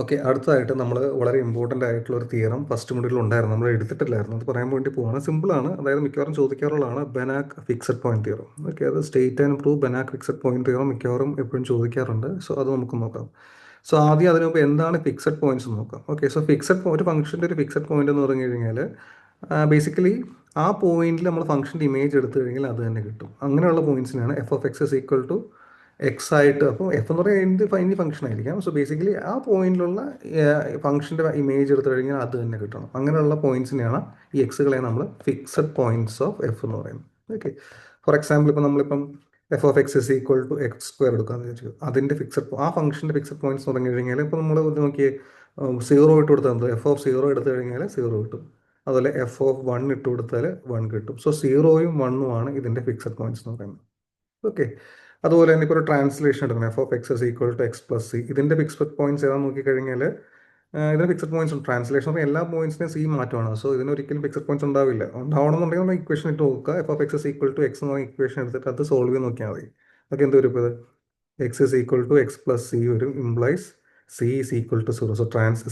Okay, അടുത്തതായിട്ട് നമ്മൾ വളരെ ഇമ്പോർട്ടൻ്റ് ആയിട്ടുള്ള ഒരു തിയറം ഫസ്റ്റ് മൊഡ്യൂളിൽ ഉണ്ടായിരുന്നു, നമ്മൾ എടുത്തിട്ടില്ലായിരുന്നു. അത് പറയാൻ വേണ്ടി പോവാണ്. സിമ്പിളാണ്, അതായത് മിക്കവാറും ചോദിക്കാറുള്ളതാണ് Banach fixed point theorem. Okay, അത് state and prove Banach fixed point theorem മിക്കവാറും എപ്പോഴും ചോദിക്കാറുണ്ട്. സോ അത് നമുക്ക് നോക്കാം. സോ ആദ്യം അതിന് മുമ്പ് എന്താണ് ഫിക്സഡ് പോയിന്റ്സ് നോക്കാം. ഓക്കെ, സോ ഒരു ഫംഗ്ഷൻ്റെ ഒരു ഫിക്സഡ് പോയിന്റ് എന്ന് പറഞ്ഞു കഴിഞ്ഞാൽ ബേസിക്കലി ആ പോയിന്റിൽ നമ്മൾ ഫംഗ്ഷൻ്റെ ഇമേജ് എടുത്തു കഴിഞ്ഞാൽ അത് തന്നെ കിട്ടും. അങ്ങനെയുള്ള പോയിന്റ്സിനാണ് f of x is equal to x ആയിട്ട്. അപ്പോൾ എഫ് എന്ന് പറയുന്നത് എന്ത് ഫംഗ്ഷൻ ആയിരിക്കാം. സോ ബേസിക്കലി ആ പോയിന്റിലുള്ള ഫംഗ്ഷൻ്റെ ഇമേജ് എടുത്തു കഴിഞ്ഞാൽ അത് തന്നെ കിട്ടണം. അങ്ങനെയുള്ള പോയിന്റ്സിനെയാണ് ഈ എക്സുകളെ നമ്മൾ ഫിക്സഡ് പോയിന്റ്സ് ഓഫ് എഫ് എന്ന് പറയുന്നത്. ഓക്കെ, ഫോർ എക്സാമ്പിൾ ഇപ്പോൾ നമ്മളിപ്പം f of x is equal to x square എടുക്കാമെന്ന് വെച്ചു. അതിൻ്റെ ആ ഫംഗ്ഷൻ്റെ ഫിക്സഡ് പോയിന്റ്സ് എന്ന് പറഞ്ഞു കഴിഞ്ഞാൽ ഇപ്പോൾ നമ്മൾ നോക്കിയേ, സീറോ ഇട്ട് കൊടുത്താൽ എന്ത്, എഫ് ഓഫ് സീറോ എടുത്തു കഴിഞ്ഞാൽ സീറോ കിട്ടും. അതുപോലെ എഫ് ഓഫ് വൺ ഇട്ട് കൊടുത്താൽ വൺ കിട്ടും. സോ സീറോയും വണ്ണും ആണ് ഇതിൻ്റെ ഫിക്സഡ് പോയിന്റ്സ് എന്ന് പറയുന്നത്. ഓക്കെ, അതുപോലെ തന്നെ ഇപ്പോൾ ഒരു ട്രാൻസ്ലേഷൻ എടുക്കണം, f of x is equal to x plus c. ഇതിൻ്റെ ഫിക്സഡ് പോയിന്റ്സ് ഏതാണെന്ന് നോക്കിക്കഴിഞ്ഞാൽ ഇതിന് ഫിക്സഡ് പോയിന്റ്സ് ഉണ്ട്. ട്രാൻസ്ലേഷൻ എല്ലാ പോയിന്റ്സിനും സി മാറ്റമാണ്. സോ ഇതിന് ഒരിക്കലും ഫിക്സഡ് പോയിന്റ്സ് ഉണ്ടാവില്ല. ഉണ്ടാവണമെന്നുണ്ടെങ്കിൽ നമ്മൾ ഇക്വേഷൻ ഇട്ട് നോക്കുക, f of x is equal to x എന്ന് പറഞ്ഞ ഇക്വേഷൻ എടുത്തിട്ട് അത് സോൾവ് ചെയ്ത് നോക്കിയാൽ മതി. അതൊക്കെ എന്ത് വരും? ഇപ്പോൾ x is equal to x plus c വരും, implies c is equal to zero. So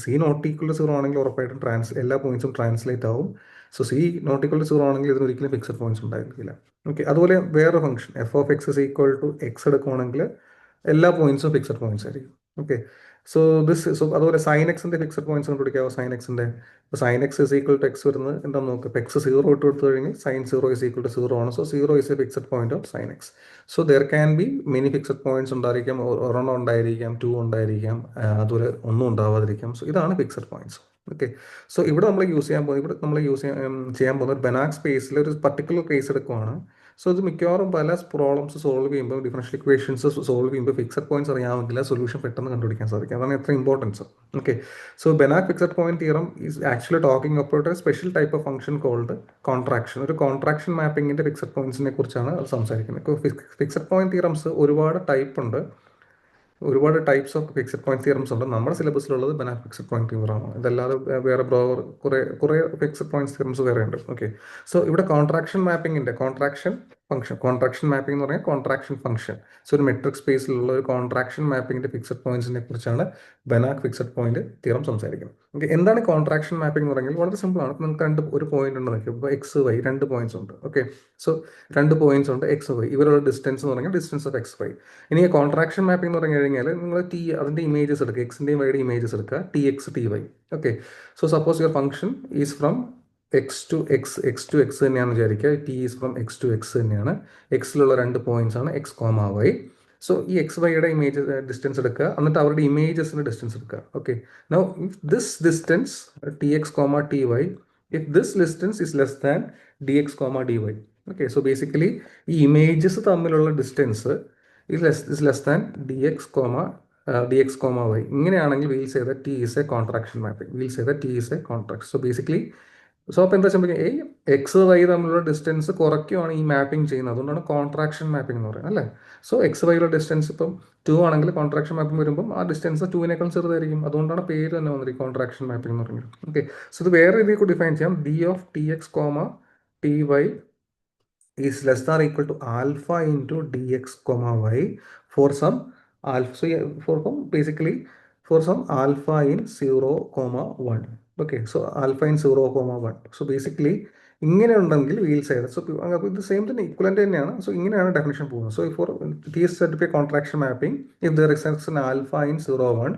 c not equal to zero ആണെങ്കിൽ ഉറപ്പായിട്ടും എല്ലാ പോയിന്റ്സും ട്രാൻസ്ലേറ്റ് ആവും. So c not equal to zero ആണെങ്കിൽ ഇതിന് ഒരിക്കലും ഫിക്സഡ് പോയിന്റ്സ് ഉണ്ടായിരിക്കില്ല. ഓക്കെ, അതുപോലെ വേറെ function f of x is equal to x എടുക്കുകയാണെങ്കിൽ എല്ലാ പോയിന്റ്സും ഫിക്സഡ് പോയിന്റ്സ് ആയിരിക്കും. ഓക്കെ, സോ അതുപോലെ സൈൻ എക്സിന്റെ ഫിക്സഡ് പോയിന്റ്സ് കണ്ടുപിടിക്കാവോ? സൈൻ എക്സിന്റെ sign X is equal to x വരുന്നത് എന്താണെന്ന് നോക്കുക. ഇപ്പോൾ എക്സ് സീറോ ഇട്ട് കൊടുത്തു കഴിഞ്ഞാൽ sine zero is equal to zero ആണ്. So zero is a fixed point of sine x. So there can be many fixed points ഉണ്ടായിരിക്കാം. ഒരെണ്ണം ഉണ്ടായിരിക്കാം, ടു ഉണ്ടായിരിക്കാം, അതുപോലെ ഒന്നും ഉണ്ടാവാതിരിക്കാം. സോ ഇതാണ് ഫിക്സഡ് പോയിന്റ്സ്. ഓക്കെ, സോ ഇവിടെ നമ്മൾ ചെയ്യാൻ പോകുന്ന ഒരു ബെനാക് സ്പേസിൽ ഒരു പർട്ടിക്കുലർ കേസ് എടുക്കുവാണ്. സോ ഇത് മിക്കവാറും പല പ്രോബ്ലംസ് സോൾവ് ചെയ്യുമ്പോൾ, ഡിഫറൻഷ്യൽ ഇക്വേഷൻസ് സോൾവ് ചെയ്യുമ്പോൾ ഫിക്സഡ് പോയിന്റ്സ് അറിയാമെങ്കിൽ സൊല്യൂഷൻ പെട്ടെന്ന് കണ്ടുപിടിക്കാൻ സാധിക്കും. അതാണ് എത്ര importance. Okay, so Banach fixed point theorem is actually talking about a special type of function called contraction. ഒരു കോൺട്രാക്ഷൻ മാപ്പിംഗിന്റെ ഫിക്സഡ് പോയിന്റ്സിനെ കുറിച്ചാണ് അത് സംസാരിക്കുന്നത്. ഫിക്സഡ് പോയിന്റ് തിയറംസ് ഒരുപാട് ടൈപ്പ് ഉണ്ട്, ഒരുപാട് types of fixed point theorems ഉണ്ട്. നമ്മുടെ സിലബസിലുള്ളത് ബെനാക് ഫിക്സഡ് പോയിന്റ് തിയറമാണ്. ഇതല്ലാതെ വേറെ കുറെ ഫിക്സഡ് പോയിന്റ് തിയറംസ് വേറെ ഉണ്ട്. ഓക്കെ, സോ ഇവിടെ കോൺട്രാക്ഷൻ മാപ്പിംഗ് എന്ന് പറഞ്ഞാൽ കോൺട്രാക്ഷൻ ഫംഗ്ഷൻ. സോ ഒരു മെട്രിക് സ്പേസിലുള്ള ഒരു കോൺട്രാക്ഷൻ മാപ്പിംഗിന്റെ ഫിക്സഡ് പോയിന്റ്സിനെ കുറിച്ചാണ് ബെനാക് ഫിക്സഡ് പോയിന്റ് തിയറം സംസാരിക്കുന്നത്. ഓക്കെ, എന്താണ് കോൺട്രാക്ഷൻ മാപ്പിംഗ് എന്ന് പറഞ്ഞാൽ വളരെ സിമ്പിൾ ആണ്. നിങ്ങൾക്ക് ഒരു പോയിന്റ് ഉണ്ട് നോക്കിയോ, ഇപ്പോൾ എക്സ് വൈ രണ്ട് പോയിന്റ്സ് ഉണ്ട്. ഓക്കെ, സോ രണ്ട് പോയിന്റ്സ് ഉണ്ട് എക്സ് വൈ, ഇവരുടെ ഡിസ്റ്റൻസ് എന്ന് പറഞ്ഞാൽ ഡിസ്റ്റൻസ് ഓഫ് എക്സ് വൈ. ഇനി കോൺട്രാക്ഷൻ മാപ്പിംഗ് എന്ന് പറഞ്ഞു കഴിഞ്ഞാൽ നിങ്ങൾ അതിന്റെ ഇമേജസ് എടുക്കുക, എക്സിന്റെയും വൈയുടെ ഇമേജസ് എടുക്കുക, T x T y. Okay, so suppose your function is from x to x തന്നെയാണെന്ന് വിചാരിക്കുക. T is from x to x തന്നെയാണ്. എക്സിലുള്ള രണ്ട് പോയിന്റ്സ് ആണ് എക്സ് കോമ വൈ. സോ ഈ എക്സ് വൈയുടെ ഡിസ്റ്റൻസ് എടുക്കുക, എന്നിട്ട് അവരുടെ ഇമേജസിന്റെ ഡിസ്റ്റൻസ് എടുക്കുക. Okay, now if this distance T X comma T y, if this distance is less than d x comma d y. Okay, so basically ഈ images തമ്മിലുള്ള distance is less than dx comma y. ഇങ്ങനെയാണെങ്കിൽ we'll say that t is a contraction mapping. So basically, അപ്പോൾ എന്താ വെച്ചാൽ X Y തമ്മിലുള്ള distance കുറയ്ക്കുകയാണ് ഈ mapping ചെയ്യുന്നത്. അതുകൊണ്ടാണ് കോൺട്രാക്ഷൻ മാപ്പിംഗ് എന്ന് പറയുന്നത്, അല്ലേ? സോ എക്സ് വൈയുടെ ഡിസ്റ്റൻസ് ഇപ്പം 2 ആണെങ്കിൽ കോൺട്രാക്ഷൻ മാപ്പിംഗ് വരുമ്പോൾ ആ ഡിസ്റ്റൻസ് 2-നേക്കാൾ ചെറുതായിരിക്കും. അതുകൊണ്ടാണ് പേര് തന്നെ വന്നിരിക്കും കോൺട്രാക്ഷൻ മാപ്പിംഗ് എന്ന് പറയുന്നത്. ഓക്കെ, സോ ഇത് വേറെ രീതിയിൽ ഡിഫൈൻ ചെയ്യാം. D of T X comma T y is less than or equal to alpha into dx comma y for some alpha. So yeah, basically for some alpha in 0 comma 1. Okay, so alpha in 0 comma 1. So basically ഇങ്ങനെ ഉണ്ടെങ്കിൽ വീൽ സൈഡ്. So ഇത് same തന്നെ, equivalent തന്നെയാണ്. So ഇങ്ങനെയാണ് definition പോകുന്നത്. So for T is said by contraction mapping if there exists an alpha in 0 1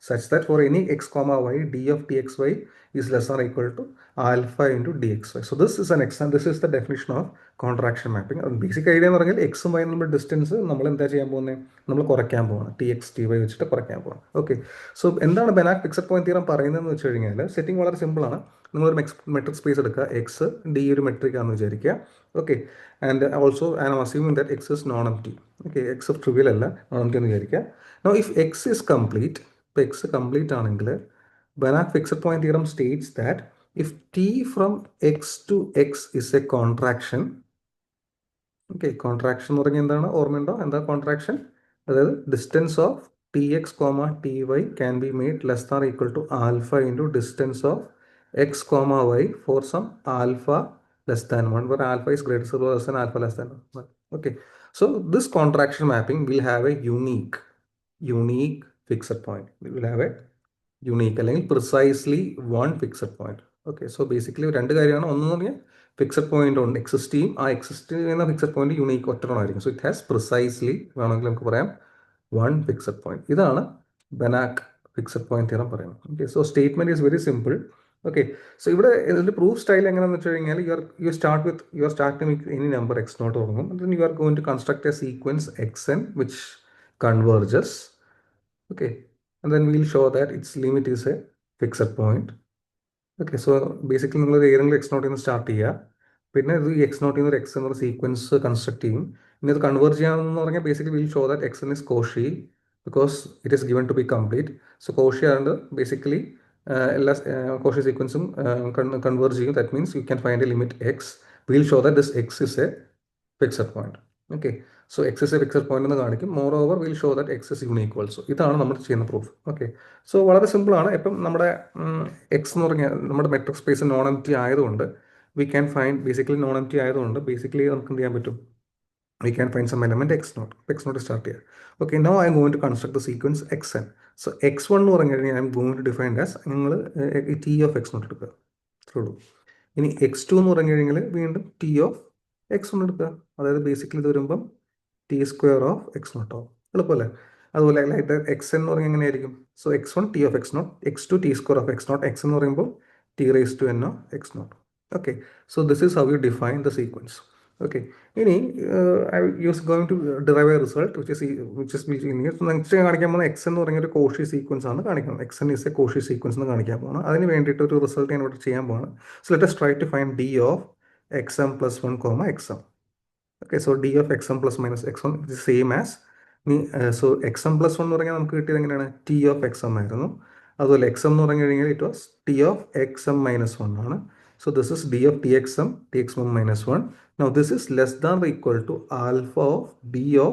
such that for any x comma y d of txy is less than or equal to alpha into dxy. So this is an example. This is the definition of contraction mapping. Basic idea എന്ന് പറഞ്ഞാൽ എക്സും Y നമ്മുടെ distance നമ്മൾ എന്താ ചെയ്യാൻ പോകുന്നത്, നമ്മൾ കുറയ്ക്കാൻ പോകണം. ടി എക്സ് ടി വൈ വെച്ചിട്ട് കുറയ്ക്കാൻ പോകണം. ഓക്കെ, സോ എന്താണ് ബെനാക് ഫിക്സഡ് പോയിന്റ് തിയറം പറയുന്നതെന്ന് വെച്ച് കഴിഞ്ഞാൽ സെറ്റിംഗ് വളരെ സിമ്പിളാണ്. നിങ്ങളൊരു മെട്രിക് സ്പേസ് എടുക്കുക, എക്സ് ഡി ഒരു മെട്രിക് ആണെന്ന് വിചാരിക്കുക. Okay, and also I am assuming that X is non empty. Okay, X trivial അല്ല, നോൺ എംപ്റ്റി എന്ന് വിചാരിക്കുക. No if X is complete, ഇപ്പോൾ എക്സ് കംപ്ലീറ്റ് ആണെങ്കിൽ Banach fixed point theorem states that if t from x to x is a contraction. Okay, contraction എന്ന് പറഞ്ഞാൽ എന്താണ്, ഓർമ്മയുണ്ടോ? എന്താ കോൺട്രാക്ഷൻ? അതായത് distance of T X comma T y can be made less than equal to alpha into distance of x comma y for some alpha less than 1, where alpha is greater or less than alpha less than 1. Okay, so this contraction mapping will have a unique fixed point. We will have a unique അല്ലെങ്കിൽ precisely one fixed point. Okay, so basically രണ്ട് കാര്യമാണ്. ഒന്നെന്ന് പറഞ്ഞാൽ fixed point ഉണ്ട്, exist ചെയ്യും. ആ exist ചെയ്യുന്ന fixed point unique ഒറ്റണമായിരിക്കും. സോ ഇറ്റ് ഹാസ് പ്രിസൈസ്ലി, വേണമെങ്കിൽ നമുക്ക് പറയാം, വൺ ഫിക്സഡ് പോയിന്റ്. ഇതാണ് ബനാക് ഫിക്സഡ് പോയിന്റ് തിയറം പറയുന്നത്. Okay, so statement is very simple. Okay, so ഇവിടെ ഇതിന്റെ പ്രൂഫ് സ്റ്റൈൽ എങ്ങനെയാണെന്ന് വെച്ച് കഴിഞ്ഞാൽ you are starting with any number X naught തുടങ്ങും. Then you are going to construct a sequence X N which converges. Okay, and then we'll show that its limit is a fixed point. Okay, so basically നിങ്ങൾ ഏതെങ്കിലും X നോട്ടിൽ നിന്ന് start ചെയ്യുക, പിന്നെ ഇത് X നോട്ടിൽ നിന്ന് ഒരു എക്സ് എന്നൊരു സീക്വൻസ് കൺസ്ട്രക്ട് ചെയ്യും. ഇനി അത് കൺവേർട്ട് ചെയ്യാമെന്ന് പറഞ്ഞാൽ basically will show that X is Cauchy because it is given to be complete. So Cauchy ആയതുകൊണ്ട് ബേസിക്കലി എല്ലാ കോഷി സീക്വൻസും കൺവേർട്ട് ചെയ്യും. That means you can find a limit x. Will show that this x is a fixed point. Okay, so x is a fixed point എന്ന് കാണിക്കും. Moreover will show that X is unique also. ഇതാണ് നമ്മൾ ചെയ്യുന്ന proof. Okay, so വളരെ സിമ്പിളാണ്. ഇപ്പം നമ്മുടെ X എന്ന് പറഞ്ഞാൽ നമ്മുടെ മെട്രിക് സ്പേസ് നോൺ എംപ്റ്റി ആയതുകൊണ്ട് we can find, basically non empty ആയതുകൊണ്ട് ബേസിക്കലി നമുക്ക് എന്ത് ചെയ്യാൻ പറ്റും, we can find some element x0 start here. Okay, now I am going to construct the sequence xn. So x1 എന്ന് പറഞ്ഞു കഴിഞ്ഞാൽ I am going to define as നിങ്ങൾ t of x0 എടുക്കുക, അത്രേ ഉള്ളൂ. ഇനി x2 എന്ന് പറഞ്ഞു കഴിഞ്ഞാൽ വീണ്ടും t of x1 എടുക്കുക. അതായത് ബേസിക്കലി ഇത് വരുമ്പം ടി സ്ക്വയർ ഓഫ് x0 ആവും. എളുപ്പമല്ലേ? അതുപോലെ ലൈറ്റ് എക്സ് എന്ന് പറഞ്ഞാൽ എങ്ങനെയായിരിക്കും? So x1 t of x0, x2 t square of x0, x എന്ന് പറയുമ്പോൾ t raised to n of x0. Okay, so this is how you define the sequence. Okay, ഇനി I was going to derive a result which is linear. So next കാണിക്കാൻ പോകുന്ന X എന്ന് പറഞ്ഞ ഒരു Cauchy sequence ആണ് കാണിക്കുന്നത്. X N is A Cauchy sequence എന്ന് കാണിക്കാൻ പോകണം. അതിന് വേണ്ടിയിട്ട് ഒരു റിസൾട്ട് ഞാൻ ഇവിടെ ചെയ്യാൻ പോകണം. So let us try to find d of xm plus 1 comma xm. Okay, so d of xm plus minus x1 is the same as so xm plus 1 എന്ന് പറഞ്ഞാൽ നമുക്ക് കിട്ടിയത് എങ്ങനെയാണ്, t of xm ആയിരുന്നു. അതുപോലെ xm എന്ന് പറഞ്ഞു കഴിഞ്ഞാൽ it was t of xm minus 1 ആണ്. So this is d of txm minus 1. Now this is less than or equal to alpha of d of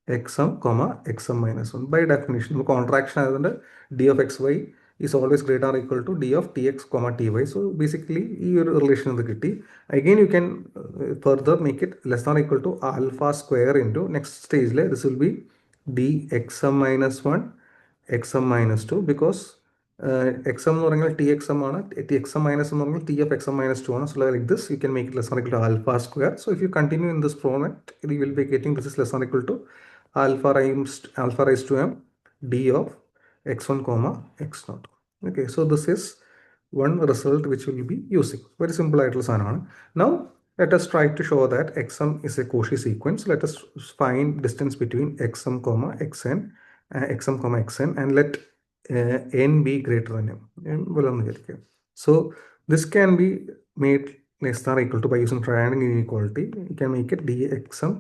xm comma xm minus 1. By definition, contraction ആയതുകൊണ്ട് d of xy is always greater or equal to d of tx comma ty. So basically ഈ ഒരു relation ഇത് കിട്ടി. Again you can further make it less than or equal to alpha square into next stage this will be d xm minus 1 xm minus 2 because xm എന്ന് പറഞ്ഞാൽ txm ആണ്, txm minus എന്ന് പറഞ്ഞാൽ t of xm minus 2 ആണ്. So like this you can make it less than or equal to alpha square. So if you continue in this format you will be getting this is less than or equal to alpha raised to m d of x1 comma x0. Okay, so this is one result which we will be using. Very simple ആയിട്ടുള്ള സാധനമാണ്. Now let us try to show that xm is a Cauchy sequence. Let us find distance between xm comma xn and let n be greater than m. So this can be made less than or equal to by using triangle inequality. You can make it dxm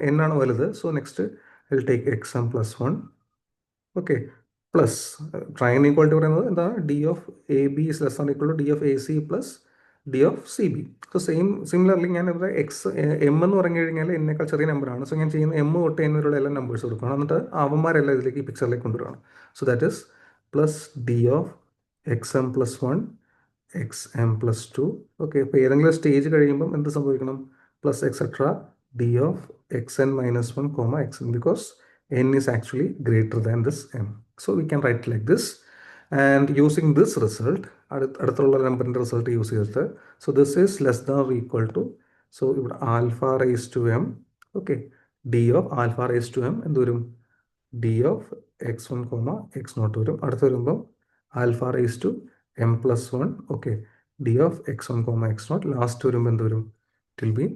n ആണ് വലുത്. So next I will take xm plus 1. Okay, plus triangle inequality പറയുന്നത് എന്താണ്, d of ab is less than or equal to d of ac plus d of cb. So similarly ഞാൻ ഇവിടെ X M എന്ന് പറഞ്ഞു കഴിഞ്ഞാൽ എന്നേക്കാൾ ചെറിയ നമ്പറാണ്. സോ ഞാൻ ചെയ്യുന്ന എം തൊട്ട് n വരെയുള്ള എല്ലാ നമ്പേഴ്സ് കൊടുക്കണം, എന്നിട്ട് അവന്മാരെല്ലാം ഇതിലേക്ക് ഈ പിക്ചറിലേക്ക് കൊണ്ടുവരണം. So that is plus d of xm plus 1 xm plus 2. Okay, ഇപ്പോൾ ഏതെങ്കിലും സ്റ്റേജ് കഴിയുമ്പം എന്ത് സംഭവിക്കണം, plus etcetera d of xn minus 1 comma xn because n is actually greater than this m. So we can write like this. And using this result, അടുത്തുള്ള നമ്പറിൻ്റെ result use ചെയ്തിട്ട്, so this is less than or equal to, so ഇവിടെ alpha raised to m, okay, d of alpha raised to m എന്ത് വരും, d of x1 comma x0 വരും. അടുത്ത് വരുമ്പം alpha raised to m plus 1, okay, d of x1 comma x0. Last വരുമ്പോൾ എന്ത് വരും, it will be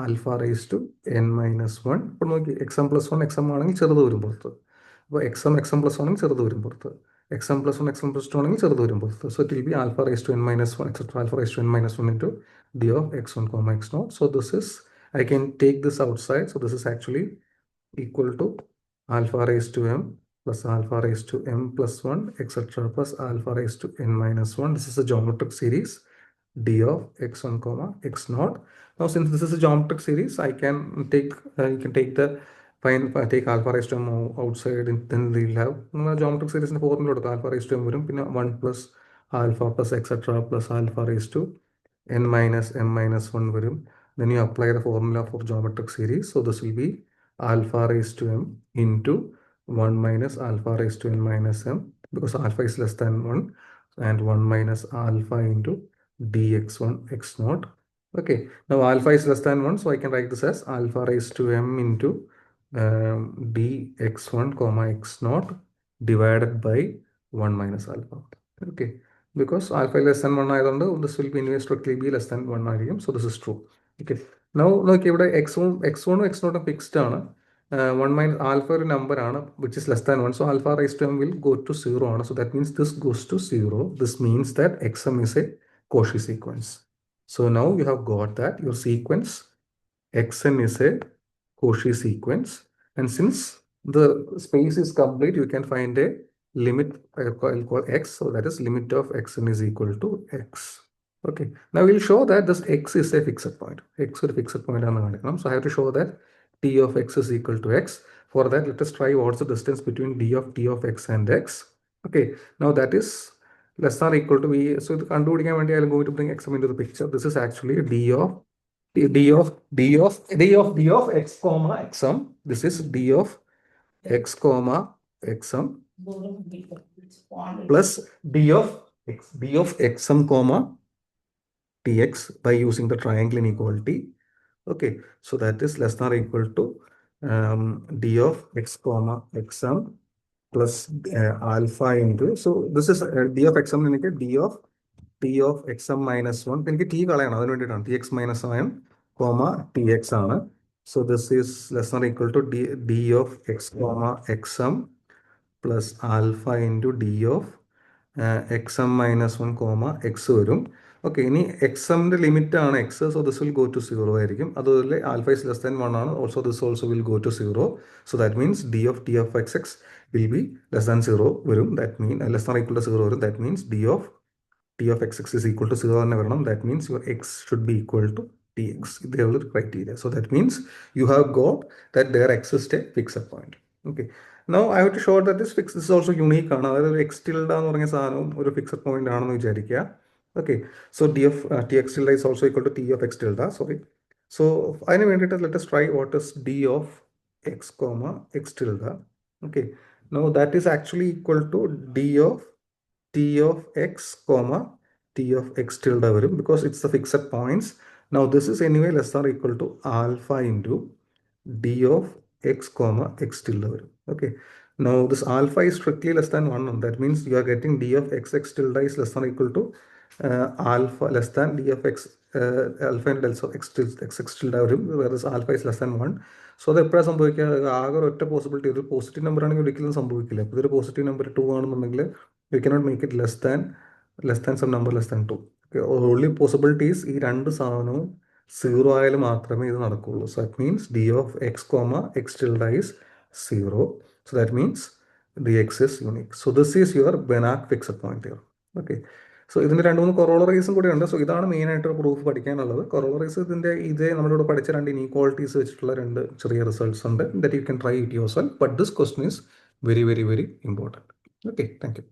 alpha raised to n minus 1. ഇപ്പോൾ നോക്കി xm plus 1 xm ആണെങ്കിൽ ചെറുത് വരും പുറത്ത്. അപ്പോൾ xm plus 1 ആണെങ്കിൽ ചെറുത് വരും പുറത്ത്, xm plus 1 xm plus 2 ആണെങ്കിൽ ചെറുത് വരും പുറത്ത്. So it will be alpha raised to n minus 1 etc. alpha raised to n minus 1 into d of x1 comma x0. So this is, I can take this outside. So this is actually equal to alpha raised to m plus alpha raised to m plus 1 etc. plus alpha raised to n minus 1. This is a geometric series d of x1 comma x0. Now since this is a geometric series, I can take you can take the take alpha raised to m outside, and then we'll have geometric series in the formula alpha raised to m varum, pinna 1 plus alpha plus etc. plus alpha raised to n minus m minus 1 varum. Then you apply the formula for geometric series. So this will be alpha raised to m into 1 minus alpha raised to n minus m because alpha is less than 1 and 1 minus alpha into dx1 x naught. Okay, now alpha is less than 1, so I can write this as alpha raised to m into dx1 comma x naught divided by 1 minus alpha. Okay, because alpha is less than 1 ആയതുകൊണ്ട് this will be anyway strictly be less than 1 ആയിരിക്കും. So this is true. Okay, now നോക്കി ഇവിടെ x1 x0 fixed ആണ്. 1 minus alpha ഒരു number ആണ് which is less than 1, so alpha raised to m will go to 0 ആണ്. So that means this goes to 0. This means that xm is a Cauchy sequence. So now you have got that your sequence xn is a Cauchy sequence, and since the space is complete, you can find a limit I'll call x, so that is limit of xn is equal to x. Okay, now we'll show that this x is a fixed point. X is a fixed point, so I have to show that t of x is equal to x. For that, let us try what's the distance between t of x and x. Okay, now that is less than or equal to v. So the conducting I'm going to bring xm into the picture. This is actually d of x comma xm. This is d of x comma xm plus d of xm comma tx by using the triangle inequality. Okay, so that is less than or equal to d of x comma xm plus alpha into, so this is d of xm d of xm minus 1. എനിക്ക് t കളയണം, അതിന് വേണ്ടിയിട്ടാണ് tx minus 1 comma tx ആണ്. So this is less than or equal to d of x comma xm plus alpha into d of xm minus 1 comma x വരും. Okay, ഇനി എക്സമിൻ്റെ limit ആണ് x, so this will go to 0 ആയിരിക്കും. അതുപോലെ alpha is less than 1 ആണ്, also this also will go to 0. So that means d of x x will be less than 0 വരും. That mean less than equal to 0 വരും. That means d of x x is equal to 0 തന്നെ വരണം. That means your x should be equal to tx. ഇതേയുള്ള ഒരു criteria. So that means you have got that there exist A fixed point. Okay, now I have to show that this is also unique ആണ്. അതായത് x tilde എന്ന് പറഞ്ഞ സാധനവും ഒരു fixed point ആണെന്ന് വിചാരിക്കുക. Okay, so d of tx tilde is also equal to t of x tilde. Sorry. So അതിന് വേണ്ടിയിട്ട് let us try what is d of x comma x tilde. Okay, now that is actually equal to d of t of x comma t of x tilde വരും, because it's the fixed points. Now this is anyway less than or equal to alpha into d of x comma x tilde വരും. Okay, now this alpha is strictly less than 1. That means you are getting d of x x tilde is less than or equal to alpha less than d of x alpha and delta of x tilde വരും, whereas alpha is less than 1. So അത് എപ്പോഴാണ് സംഭവിക്കുക? ആകെ ഒറ്റ possibility, ഒരു positive number ആണെങ്കിൽ ഒരിക്കലും സംഭവിക്കില്ല. അപ്പോൾ ഇതൊരു പോസിറ്റീവ് നമ്പർ 2 ആണെന്നുണ്ടെങ്കിൽ you cannot make it less than some number less than 2. Only possibilities ഈ രണ്ട് സാധനവും 0 ആയാലും മാത്രമേ ഇത് നടക്കുകയുള്ളൂ. So that means d of x comma x tilde is 0. So that means the x is unique. So this is your Banach fixed point here. Okay, so ഇതിൻ്റെ 2-3 കൊറോളറീസും കൂടി ഉണ്ട്. സോ ഇതാണ് മെയിൻ ആയിട്ട് പ്രൂഫ് പഠിക്കാനുള്ളത്. കൊറോളറീസ് ഇതിൻ്റെ ഇതേ നമ്മളിവിടെ പഠിച്ച 2 ഇനീക്വാളിറ്റീസ് വെച്ചിട്ടുള്ള 2 ചെറിയ റിസൾട്ട്സ് ഉണ്ട്. That you can try it your self, but this question is very very very important. Okay, thank you.